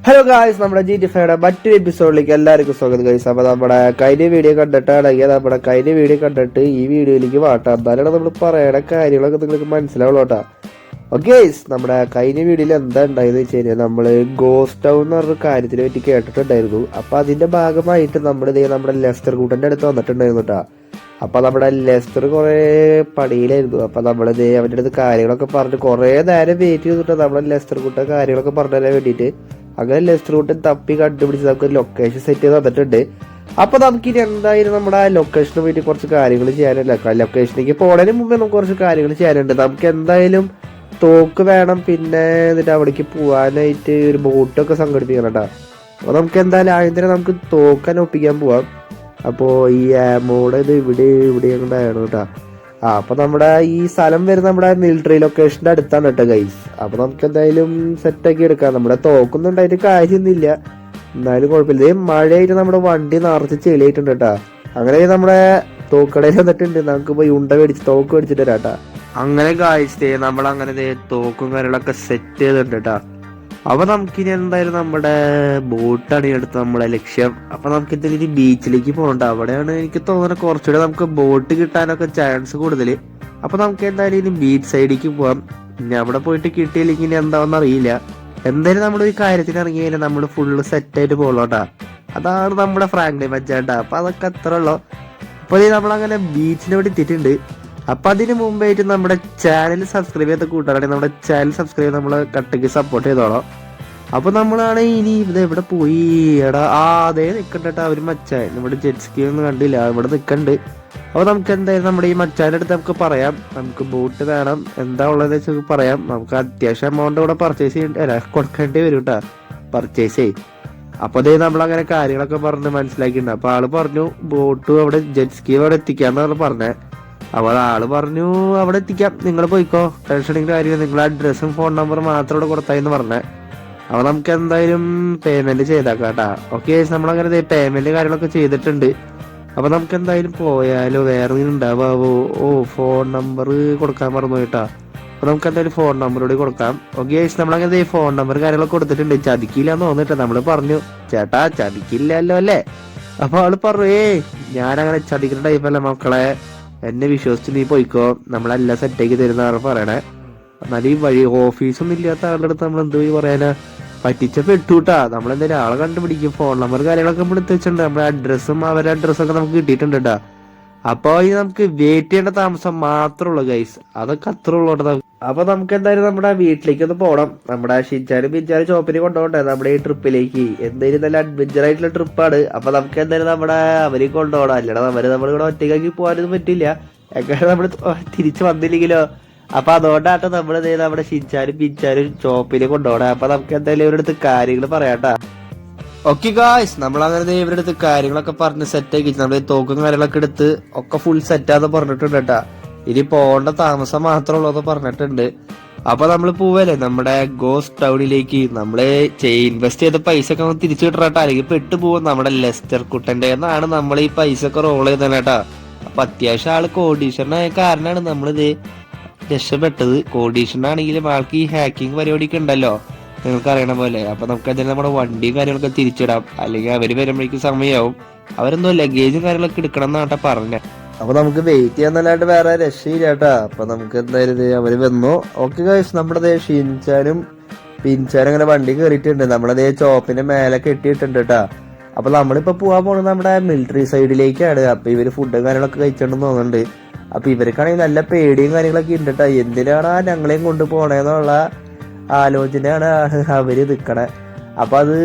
Hello guys, നമ്മുടെ GTA മറ്റൊരു എപ്പിസോഡിലേക്ക് എല്ലാവർക്കും സ്വാഗതം ഗൈസ്. അപ്പോൾ നമ്മുടെ കഴിഞ്ഞ വീഡിയോ കണ്ടിട്ട് ഈ വീഡിയോയിലേക്ക് വാട്ടാം. എന്നാലാണ് നമ്മൾ പറയണ കാര്യങ്ങളൊക്കെ നിങ്ങൾക്ക് മനസ്സിലാവുള്ളൂ കേട്ടോ. ഓക്കെ ഗൈസ്, നമ്മുടെ കഴിഞ്ഞ വീഡിയോയിൽ എന്താ ഉണ്ടായെന്ന് വെച്ച് കഴിഞ്ഞാൽ നമ്മൾ ഗോസ്റ്റ് ടൗൺ എന്ന് പറഞ്ഞൊരു കാര്യത്തിനെ പറ്റി കേട്ടിട്ടുണ്ടായിരുന്നു. അപ്പോൾ അതിന്റെ ഭാഗമായിട്ട് നമ്മുടെ ലെസ്റ്റർ കൂട്ടന്റെ അടുത്ത് വന്നിട്ടുണ്ടായിരുന്നു കേട്ടോ. അപ്പോൾ നമ്മുടെ ലെസ്റ്റർ കുറേ പണിയിലായിരുന്നു. അപ്പോൾ നമ്മളിത് അവൻ്റെ അടുത്ത് കാര്യങ്ങളൊക്കെ പറഞ്ഞിട്ട് കുറേ നേരം വെയിറ്റ് ചെയ്തിട്ട് നമ്മുടെ ലെസ്റ്റർ കൂട്ട കാര്യങ്ങളൊക്കെ പറഞ്ഞു തരാൻ വേണ്ടിയിട്ട് അങ്ങനെ ലെസ്റ്റർ കൂട്ടൻ തപ്പി കണ്ടുപിടിച്ച് നമുക്ക് ലൊക്കേഷൻ സെറ്റ് ചെയ്ത് തന്നിട്ടുണ്ട്. അപ്പോൾ നമുക്കിനി എന്തായാലും നമ്മുടെ ആ ലൊക്കേഷന് വേണ്ടി കുറച്ച് കാര്യങ്ങൾ ചെയ്യാനല്ല, ലൊക്കേഷനിലേക്ക് പോണതിന് മുമ്പേ നമുക്ക് കുറച്ച് കാര്യങ്ങൾ ചെയ്യാനുണ്ട്. നമുക്ക് എന്തായാലും തോക്ക് വേണം, പിന്നെ എന്നിട്ട് അവിടേക്ക് പോകാനായിട്ട് ഒരു ബോട്ടൊക്കെ സംഘടിപ്പിക്കണം കേട്ടോ. അപ്പോൾ നമുക്ക് എന്തായാലും ആദ്യം നമുക്ക് തോക്കാൻ ഒപ്പിക്കാൻ പോവാം. അപ്പോൾ ഈ ആമോടെ ഇത് ഇവിടെ ഉണ്ടായിരുന്നു കേട്ടോ. അപ്പൊ നമ്മുടെ ഈ സ്ഥലം വരുന്ന നമ്മുടെ മിലിറ്ററി ലൊക്കേഷന്റെ അടുത്താണ് കേട്ടോ ഗൈസ്. അപ്പൊ നമുക്ക് എന്തായാലും സെറ്റാക്കി എടുക്കാം. നമ്മുടെ തോക്കൊന്നും ഉണ്ടായിട്ട് കാര്യമൊന്നുമില്ല, എന്നാലും കുഴപ്പമില്ല. മഴയായിട്ട് നമ്മുടെ വണ്ടി നിറച്ച് ചെളിയായിട്ടുണ്ട് കേട്ടാ. അങ്ങനെ നമ്മുടെ തോക്കടയിൽ വന്നിട്ടുണ്ട്. നമുക്ക് പോയി തോക്ക് മേടിച്ചിട്ട് വരാം കേട്ടാ. അങ്ങനെ ഗൈസ് നമ്മളങ്ങനെ തോക്കും കാര്യങ്ങളൊക്കെ സെറ്റ് ചെയ്തിട്ടുണ്ട് കേട്ടാ. അപ്പൊ നമുക്കിനി എന്തായാലും നമ്മുടെ ബോട്ടാണ് എടുത്ത് നമ്മളെ ലക്ഷ്യം. അപ്പൊ നമുക്ക് എന്തായാലും ബീച്ചിലേക്ക് പോകണ്ട, അവിടെയാണ് എനിക്ക് തോന്നുന്നത് കുറച്ചുകൂടെ നമുക്ക് ബോട്ട് കിട്ടാനൊക്കെ ചാൻസ് കൂടുതൽ. അപ്പൊ നമുക്ക് എന്തായാലും ഇനി ബീച്ച് സൈഡിലേക്ക് പോവാം. ഇനി അവിടെ പോയിട്ട് കിട്ടിയില്ലെങ്കിൽ ഇനി എന്താണെന്ന് അറിയില്ല. എന്തായാലും നമ്മൾ ഈ കാര്യത്തിന് ഇറങ്ങി കഴിഞ്ഞാൽ നമ്മൾ ഫുള്ള് സെറ്റായിട്ട് പോകണോട്ടാ. അതാണ് നമ്മുടെ ഫ്രാങ്ക്ലിൻ മച്ചാട്ടാ. അപ്പൊ അതൊക്കെ അത്ര ഉള്ളു. അപ്പൊ നമ്മളങ്ങനെ ബീച്ചിനെ ഇവിടെ എത്തിയിട്ടുണ്ട്. അപ്പൊ അതിന് മുമ്പായിട്ട് നമ്മുടെ ചാനൽ സബ്സ്ക്രൈബ് ചെയ്ത കൂട്ടുകാരാണെങ്കിൽ നമ്മുടെ ചാനൽ സബ്സ്ക്രൈബ് ചെയ്ത് നമ്മളെ കട്ടയ്ക്ക് സപ്പോർട്ട് ചെയ്തോളാം. അപ്പൊ നമ്മളാണ് ഇനി ഇത് എവിടെ പോയി എടാ അതേ നിക്കണ്ട അവര് മച്ചാൻ നമ്മുടെ ജെറ്റ്സ്കി ഒന്നും കണ്ടില്ല, ഇവിടെ നിക്കണ്ട്. അപ്പൊ നമുക്ക് എന്തായാലും നമ്മുടെ ഈ മച്ചാന്റെ അടുത്ത് നമുക്ക് പറയാം, നമുക്ക് ബോട്ട് വേണം, എന്താ ഉള്ളതെന്ന് വെച്ചാൽ പറയാം. നമുക്ക് അത്യാവശ്യം എമൗണ്ട് ഇവിടെ പർച്ചേസ് കൊടുക്കേണ്ടി വരും കേട്ടാ, പർച്ചേസ് ചെയ്യും. അപ്പൊ അതേ നമ്മളങ്ങനെ കാര്യങ്ങളൊക്കെ പറഞ്ഞ് മനസ്സിലാക്കിയിട്ടുണ്ട്. അപ്പൊ ആള് പറഞ്ഞു ബോട്ട് അവിടെ ജെറ്റ്സ്കി അവിടെ എത്തിക്കാന്നാണ് പറഞ്ഞേ. അപ്പൊ ആള് പറഞ്ഞു അവിടെ എത്തിക്കാം, നിങ്ങൾ പോയിക്കോ, ടെൻഷൻ കാര്യം, നിങ്ങളെ അഡ്രസ്സും ഫോൺ നമ്പർ മാത്രം ഇവിടെ കൊടുത്തായിന്ന് പറഞ്ഞേ. അപ്പൊ നമുക്ക് എന്തായാലും പേയ്മെന്റ് ചെയ്താക്കാം കേട്ടാ. ഓക്കെ, നമ്മളങ്ങനെ പേയ്മെന്റ് കാര്യങ്ങളൊക്കെ ചെയ്തിട്ടുണ്ട്. അപ്പൊ നമുക്ക് എന്തായാലും പോയാലോ, വേറെ ഉണ്ടാവാവോ? ഫോൺ നമ്പർ കൊടുക്കാൻ മറന്നു കേട്ടാ. അപ്പൊ നമുക്ക് എന്തായാലും ഫോൺ നമ്പർ കൂടി കൊടുക്കാം. ഓക്കെ, നമ്മളങ്ങനെ ഫോൺ നമ്പർ കാര്യങ്ങളൊക്കെ കൊടുത്തിട്ടുണ്ട്. ചതിക്കില്ലാന്ന് തോന്നിട്ട് നമ്മള് പറഞ്ഞു ചേട്ടാ ചതിക്കില്ലല്ലോ അല്ലേ. അപ്പൊ ആള് പറഞ്ഞു ഞാനങ്ങനെ ചതിക്കുന്ന ടൈപ്പല്ല മക്കളെ, എന്നെ വിശ്വസിച്ച് നീ പോയിക്കോ, നമ്മളെല്ലാം സെറ്റാക്കി തരുന്നതാണ് പറയണേ. എന്നാലും ഈ വഴി ഓഫീസൊന്നും ഇല്ലാത്ത ആളുടെ അടുത്ത് നമ്മൾ എന്ത് പറയാനാ, പറ്റിച്ച പെട്ടുട്ടാ. നമ്മളെന്തായാലും ആളെ കണ്ടുപിടിക്കും. ഫോൺ നമ്പർ കാര്യങ്ങളൊക്കെ നമ്മൾ എടുത്ത് വെച്ചിട്ടുണ്ട്. നമ്മുടെ അഡ്രസ്സും അവരുടെ അഡ്രസ്സൊക്കെ നമുക്ക് കിട്ടിയിട്ടുണ്ട് കേട്ടാ. അപ്പൊ ഇനി നമുക്ക് വെയിറ്റ് ചെയ്യേണ്ട താമസം മാത്രമേ ഉള്ളൂ ഗൈസ്, അതൊക്കെ അത്ര ഉള്ളൂ. അപ്പൊ നമുക്ക് എന്തായാലും നമ്മുടെ വീട്ടിലേക്ക് ഒന്ന് പോകണം. നമ്മുടെ ഷിൻചാനും പിൻചാനും ഷോപ്പിന് കൊണ്ടുപോകണ്ടേ നമ്മുടെ ഈ ട്രിപ്പിലേക്ക്. എന്തായാലും നല്ല അഡ്വഞ്ചർ ആയിട്ടുള്ള ട്രിപ്പാണ്. അപ്പൊ നമുക്ക് എന്തായാലും നമ്മുടെ അവരെ കൊണ്ടുപോകണം, അല്ലടാ നമ്മളിവിടെ ഒറ്റയ്ക്കാക്കി പോകാനൊന്നും പറ്റില്ല, എങ്ങനെ നമ്മൾ തിരിച്ചു വന്നില്ലെങ്കിലോ. അപ്പൊ അതുകൊണ്ടാട്ടോ നമ്മുടെ ഷിൻചാനും പിൻചാനും ഷോപ്പിന് കൊണ്ടുപോകണം. അപ്പൊ നമുക്ക് എന്തായാലും ഇവരുടെ അടുത്ത് കാര്യങ്ങൾ പറയാട്ടാ. ഓക്കെ ഗായ്സ്, നമ്മളങ്ങനെ ഇവരുടെ അടുത്ത് കാര്യങ്ങളൊക്കെ പറഞ്ഞ് സെറ്റാക്കി നമ്മൾ തോക്കും കാര്യങ്ങളൊക്കെ എടുത്ത് ഒക്കെ ഫുൾ സെറ്റാന്ന് പറഞ്ഞിട്ടുണ്ട് കേട്ടാ. ഇനി പോകേണ്ട താമസം മാത്രമുള്ളൂ പറഞ്ഞിട്ടുണ്ട്. അപ്പൊ നമ്മൾ പോവല്ലേ നമ്മുടെ ഗോസ്റ്റ് ടൗണിലേക്ക്. നമ്മള് ഇൻവെസ്റ്റ് ചെയ്ത പൈസ ഒക്കെ നമുക്ക് തിരിച്ചു കിട്ടണേട്ടാ, അല്ലെങ്കിൽ പെട്ടു പോകും. നമ്മുടെ ലെസ്റ്റർ കുട്ടന്റെ എന്നാണ് നമ്മൾ ഈ പൈസ ഒക്കെ റോൾ ചെയ്തത് കേട്ടാ. അപ്പൊ അത്യാവശ്യം ആള് കോടീശ്വരനായ കാരണമാണ് നമ്മളിത് രക്ഷപ്പെട്ടത്. കോടീശ്വരനാണെങ്കിലും ആൾക്ക് ഈ ഹാക്കിങ് പരിപാടിയൊക്കെ ഉണ്ടല്ലോ, നിങ്ങൾക്ക് അറിയണ പോലെ. അപ്പൊ നമുക്ക് അതിന് നമ്മുടെ വണ്ടിയും കാര്യങ്ങളൊക്കെ തിരിച്ചിടാം, അല്ലെങ്കിൽ അവര് വരുമ്പോഴേക്കും സമയമാവും. അവരെന്തോ ലഗേജും കാര്യങ്ങളൊക്കെ എടുക്കണം എന്നാട്ടാ പറഞ്ഞ. അപ്പൊ നമുക്ക് വെയിറ്റ് ചെയ്യാന്നല്ലാണ്ട് വേറെ രക്ഷയില്ല കേട്ടാ. അപ്പൊ നമുക്ക് എന്തായാലും അവര് വന്നു. ഓക്കെ ഗൈസ്, നമ്മുടെ ഷിൻചാനും പിൻചാനും അങ്ങനെ വണ്ടി കയറിയിട്ടുണ്ട്. നമ്മളതേ ചോപ്പിന്റെ മേലെ കെട്ടിയിട്ടുണ്ട് കേട്ടാ. അപ്പൊ നമ്മളിപ്പോ പോവാൻ പോകുന്നത് നമ്മുടെ മിലിറ്ററി സൈഡിലേക്കാണ്. അപ്പൊ ഇവര് ഫുഡും കാര്യങ്ങളൊക്കെ കഴിച്ചിട്ടുണ്ടെന്ന് തോന്നുന്നുണ്ട്. അപ്പൊ ഇവർക്കാണെങ്കിൽ നല്ല പേടിയും കാര്യങ്ങളൊക്കെ ഉണ്ട് കേട്ടാ. എന്തിനാണ് ഞങ്ങളെയും കൊണ്ട് പോണേന്നുള്ള ആലോചനയാണ് അവര് നിക്കണേ. അപ്പൊ അത്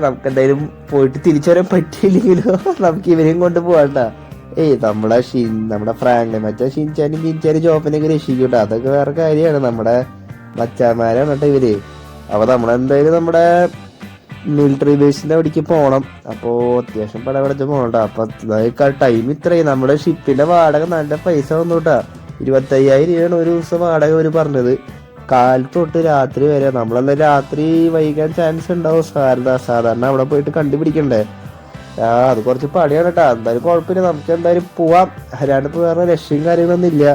നമുക്ക് എന്തായാലും പോയിട്ട് തിരിച്ചു വരാൻ പറ്റിയില്ലെങ്കിലോ നമുക്ക് ഇവരെയും കൊണ്ട് പോവാട്ടാ. നമ്മുടെ ഫ്രാങ്ക്ലിൻ മച്ചാൻ ഷിൻചാനും പിൻചാനും ജോപ്പിനൊക്കെ രക്ഷിക്കൂട്ടാ, അതൊക്കെ വേറെ കാര്യമാണ്. നമ്മുടെ മച്ചാന്മാരാണ് കേട്ടോ ഇവര്. അപ്പൊ നമ്മളെന്തായാലും നമ്മുടെ മിലിറ്ററി ബേസിന്റെ അവിടേക്ക് പോണം. അപ്പോ അത്യാവശ്യം പടപടച്ച് പോകണ്ട. അപ്പൊ ടൈം ഇത്രയും. നമ്മുടെ ഷിപ്പിന്റെ വാടക നല്ല പൈസ വന്നു കേട്ടാ. 25,000 രൂപയാണ് ഒരു ദിവസം വാടക അവര് പറഞ്ഞത്, കാലത്ത് തൊട്ട് രാത്രി വരെ. നമ്മളെന്തായാലും രാത്രി വൈകാൻ ചാൻസ് ഉണ്ടാവും. സാധാരണ അവിടെ പോയിട്ട് കണ്ടുപിടിക്കണ്ടേ. അത് കുറച്ച് പണിയാണ് കേട്ടാ. എന്തായാലും കുഴപ്പമില്ല, നമുക്ക് എന്തായാലും പോവാം. അല്ലാണ്ട് വേറെ രക്ഷയും കാര്യങ്ങളൊന്നും ഇല്ല.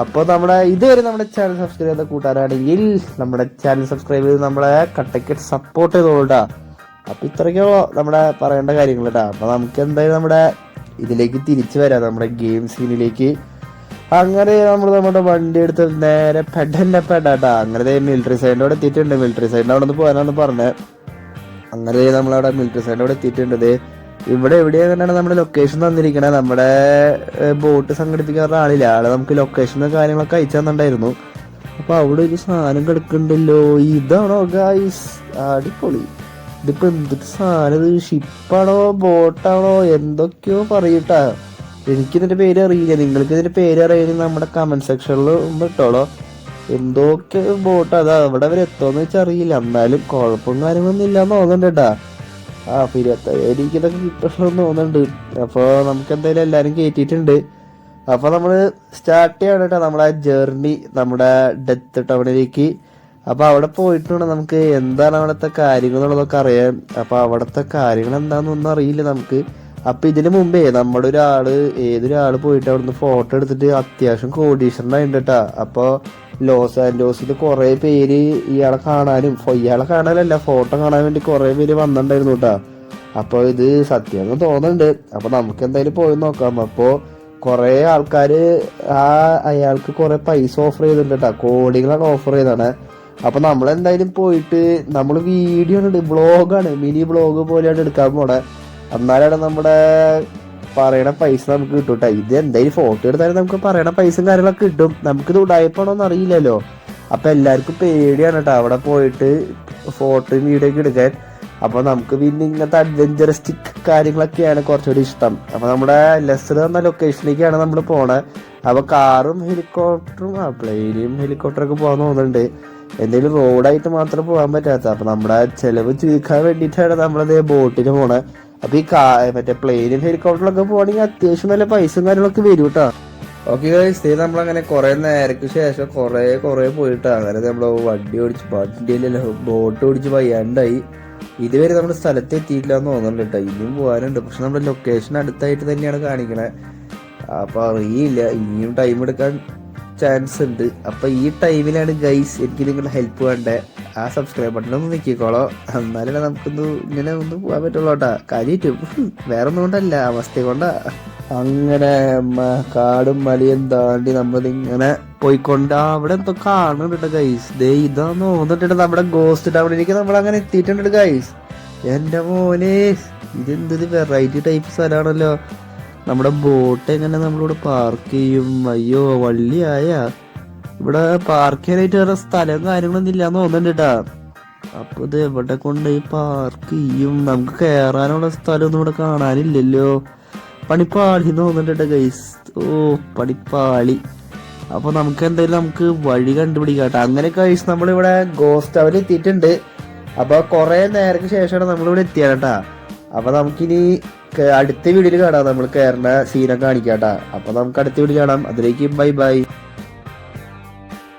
അപ്പോൾ നമ്മുടെ ഇതുവരെ നമ്മുടെ ചാനൽ സബ്സ്ക്രൈബ് ചെയ്ത കൂട്ടുകാരാണെങ്കിൽ നമ്മുടെ ചാനൽ സബ്സ്ക്രൈബ് ചെയ്ത് നമ്മളെ കട്ടയ്ക്ക് സപ്പോർട്ട് ചെയ്തോളൂട്ടാ. അപ്പൊ ഇത്രയ്ക്കോ നമ്മുടെ പറയേണ്ട കാര്യങ്ങൾ കേട്ടോ. അപ്പൊ നമുക്ക് എന്തായാലും നമ്മുടെ ഇതിലേക്ക് തിരിച്ചു വരാം, നമ്മുടെ ഗെയിം സീനിലേക്ക്. അങ്ങനെ നമ്മൾ നമ്മുടെ വണ്ടി എടുത്ത് നേരെ പെടാട്ടാ. അങ്ങനെ മിലിറ്ററി സൈഡിൻ്റെ അവിടെ എത്തിയിട്ടുണ്ട്. മിലിറ്ററി സൈഡിൻ്റെ അവിടെ നിന്ന് പോകാനാണ് പറഞ്ഞത്. അങ്ങനെ നമ്മളവിടെ മിലിറ്ററി സൈഡിൻ്റെ അവിടെ എത്തിയിട്ടുണ്ട്. ഇവിടെ എവിടെയാണ് നമ്മുടെ ലൊക്കേഷൻ തന്നിരിക്കണേ. നമ്മുടെ ബോട്ട് സംഘടിപ്പിക്കാറുള്ള ആളില്ല, ആള് നമുക്ക് ലൊക്കേഷനും കാര്യങ്ങളൊക്കെ അയച്ചു തന്നിട്ടുണ്ടായിരുന്നു. അപ്പൊ അവിടെ ഒരു സാധനം കിടക്കുന്നുണ്ടല്ലോ. ഇതാണോ ഗായ്സ്? അടിപൊളി. ഇതിപ്പോ എന്തൊക്കെ സാധനം? ഇത് ഷിപ്പാണോ ബോട്ടാണോ എന്തൊക്കെയോ പറയൂട്ടാ. എനിക്കിതിന്റെ പേര് അറിയില്ല. നിങ്ങൾക്ക് ഇതിന്റെ പേര് അറിയാമെങ്കിൽ നമ്മുടെ കമന്റ് സെക്ഷനിൽ ഇട്ടോളോ. എന്തൊക്കെ ബോട്ട് അത് അവിടെ വരെ എത്തുമെന്ന് വെച്ചാൽ അറിയില്ല. എന്നാലും കുഴപ്പവും കാര്യങ്ങളൊന്നും ഇല്ലാന്ന് തോന്നുന്നുണ്ട് കേട്ടാ. 25,000 ഇതൊക്കെ കിട്ടുമെന്ന് തോന്നുന്നുണ്ട്. അപ്പോൾ നമുക്ക് എന്തായാലും എല്ലാവരും കയറ്റിയിട്ടുണ്ട്. അപ്പോൾ നമ്മൾ സ്റ്റാർട്ട് ചെയ്യണം കേട്ടോ നമ്മളെ ജേർണി നമ്മുടെ ഡെത്ത് ടൗണിലേക്ക്. അപ്പോൾ അവിടെ പോയിട്ട് വേണം നമുക്ക് എന്താണ് അവിടുത്തെ കാര്യങ്ങൾ എന്നുള്ളതൊക്കെ അറിയാൻ. അപ്പോൾ അവിടുത്തെ കാര്യങ്ങൾ എന്താണെന്നൊന്നും അറിയില്ല നമുക്ക്. അപ്പോൾ ഇതിന് മുമ്പേ നമ്മുടെ ഏതൊരാള് പോയിട്ട് അവിടുന്ന് ഫോട്ടോ എടുത്തിട്ട് അത്യാവശ്യം കോടീശ്വരനായിട്ടുണ്ട് കേട്ടാ. അപ്പോൾ ലോസ് ആൻഡോസിൽ കുറേ പേര് ഇയാളെ കാണാനല്ല ഫോട്ടോ കാണാൻ വേണ്ടി കുറേ പേര് വന്നിട്ടുണ്ടായിരുന്നു കേട്ടാ. അപ്പോൾ ഇത് സത്യമെന്ന് തോന്നുന്നുണ്ട്. അപ്പോൾ നമുക്ക് എന്തായാലും പോയി നോക്കാം. അപ്പോൾ കുറേ ആൾക്കാര് അയാൾക്ക് കുറെ പൈസ ഓഫർ ചെയ്തിട്ടുണ്ട് കേട്ടാ. കോടികളാണ് ഓഫർ ചെയ്താണ്. അപ്പൊ നമ്മളെന്തായാലും പോയിട്ട് നമ്മൾ വീഡിയോ ഉണ്ട്, ബ്ലോഗാണ്, മിനി ബ്ലോഗ് പോലെയാണ് എടുക്കാൻ പോണേ. എന്നാലാണ് നമ്മുടെ പറയണ പൈസ നമുക്ക് കിട്ടും കേട്ടോ. ഇത് എന്തായാലും ഫോട്ടോ എടുത്താലും നമുക്ക് പറയണ പൈസയും കാര്യങ്ങളൊക്കെ കിട്ടും. നമുക്കിത് ഉടായ്പാണോന്ന് അറിയില്ലല്ലോ. അപ്പൊ എല്ലാവർക്കും പേടിയാണ് കേട്ടോ അവിടെ പോയിട്ട് ഫോട്ടോയും വീഡിയോ ഒക്കെ എടുക്കാൻ. അപ്പൊ നമുക്ക് പിന്നെ ഇങ്ങനത്തെ അഡ്വഞ്ചറിസ്റ്റിക് കാര്യങ്ങളൊക്കെയാണ് കുറച്ചുകൂടി ഇഷ്ടം. അപ്പൊ നമ്മുടെ ലെസർ എന്ന ലൊക്കേഷനിലേക്കാണ് നമ്മൾ പോണേ. അപ്പൊ കാറും ഹെലികോപ്റ്ററും പ്ലെയിനും ഹെലികോപ്റ്ററൊക്കെ പോകാൻ തോന്നുന്നുണ്ട്. എന്തെങ്കിലും റോഡായിട്ട് മാത്രം പോകാൻ പറ്റാത്ത. അപ്പൊ നമ്മുടെ ചെലവ് ചുരുക്കാൻ വേണ്ടിയിട്ടാണ് നമ്മളത് ബോട്ടിന് പോണേ. അപ്പൊ ഈ മറ്റേ പ്ലെയിനും ഹെലികോപ്റ്ററിലൊക്കെ പോകണമെങ്കിൽ അത്യാവശ്യം നല്ല പൈസയും കാര്യങ്ങളൊക്കെ വരും കേട്ടോ. ഓക്കെ ഗൈസ്, നമ്മളങ്ങനെ കുറെ നേരക്ക് ശേഷം കുറെ പോയിട്ടാ. അങ്ങനെ നമ്മള് വണ്ടിയല്ല ബോട്ട് ഓടിച്ച് വയ്യാണ്ടായി. ഇതുവരെ നമ്മുടെ സ്ഥലത്ത് എത്തിയിട്ടില്ല എന്ന് തോന്നുന്നുണ്ട് കേട്ടോ. ഇനിയും പോകാനുണ്ട്. പക്ഷെ നമ്മുടെ ലൊക്കേഷൻ അടുത്തായിട്ട് തന്നെയാണ് കാണിക്കണേ. അപ്പൊ അറിയില്ല, ഇനിയും ടൈം എടുക്കാൻ ചാൻസ് ഉണ്ട്. അപ്പൊ ഈ ടൈമിലാണ് ഗൈസ് എനിക്ക് നിങ്ങളുടെ ഹെൽപ്പ് വേണ്ടേ. ആ സബ്സ്ക്രൈബ് ബട്ടൺ ഒന്ന് നിൽക്കിക്കോളോ, എന്നാലേ നമുക്കൊന്ന് ഇങ്ങനെ ഒന്ന് പോകാൻ പറ്റുള്ളൂ കേട്ടാ. കാര്യമായിട്ട് വേറെ ഒന്നും കൊണ്ടല്ല, അവസ്ഥ കൊണ്ടാ. അങ്ങനെ കാടും മലയും താണ്ടി നമ്മളിങ്ങനെ പോയിക്കൊണ്ട് അവിടെ എന്തോ കാണുന്നുണ്ട് ഗൈസ്. ഇതാന്ന് തോന്നിട്ട് നമ്മുടെ ഗോസ്റ്റ് ടൗണിലേക്ക് നമ്മൾ അങ്ങനെ എത്തിയിട്ടുണ്ട് ഗൈസ്. എന്റെ മോനെ, ഇതെന്ത് വെറൈറ്റി ടൈപ്പ് സ്ഥലമാണല്ലോ. നമ്മുടെ ബോട്ട് എങ്ങനെ നമ്മളിവിടെ പാർക്ക് ചെയ്യും? അയ്യോ വള്ളിയായ ഇവിടെ പാർക്ക് ചെയ്യാനായിട്ട് വേറെ സ്ഥലവും കാര്യങ്ങളൊന്നും ഇല്ലാന്ന് തോന്നുന്നുണ്ട് കേട്ടാ. അപ്പൊ ഇത് എവിടെ കൊണ്ട് പാർക്ക് ചെയ്യും? നമുക്ക് കയറാനുള്ള സ്ഥലമൊന്നും ഇവിടെ കാണാനില്ലല്ലോ. പണിപ്പാളി തോന്നുന്നുണ്ട് ഗൈസ്. പണിപ്പാളി. അപ്പൊ നമുക്ക് എന്തായാലും നമുക്ക് വഴി കണ്ടുപിടിക്കാം കേട്ടോ. അങ്ങനെ ഗൈസ് നമ്മളിവിടെ ഗോസ്റ്റ് ടൗണിൽ എത്തിയിട്ടുണ്ട്. അപ്പൊ കുറെ നേരത്തിന് ശേഷമാണ് നമ്മളിവിടെ എത്തിയത് കേട്ടാ. അപ്പൊ നമുക്കിനി അടുത്ത വീഡിയോയിൽ കാണാം. നമ്മൾ കയറുന്ന സീനൊക്കെ കാണിക്കാം കേട്ടാ. അപ്പൊ നമുക്ക് അടുത്ത വീഡിയോ കാണാം. അതിലേക്ക് ബൈ ബൈ.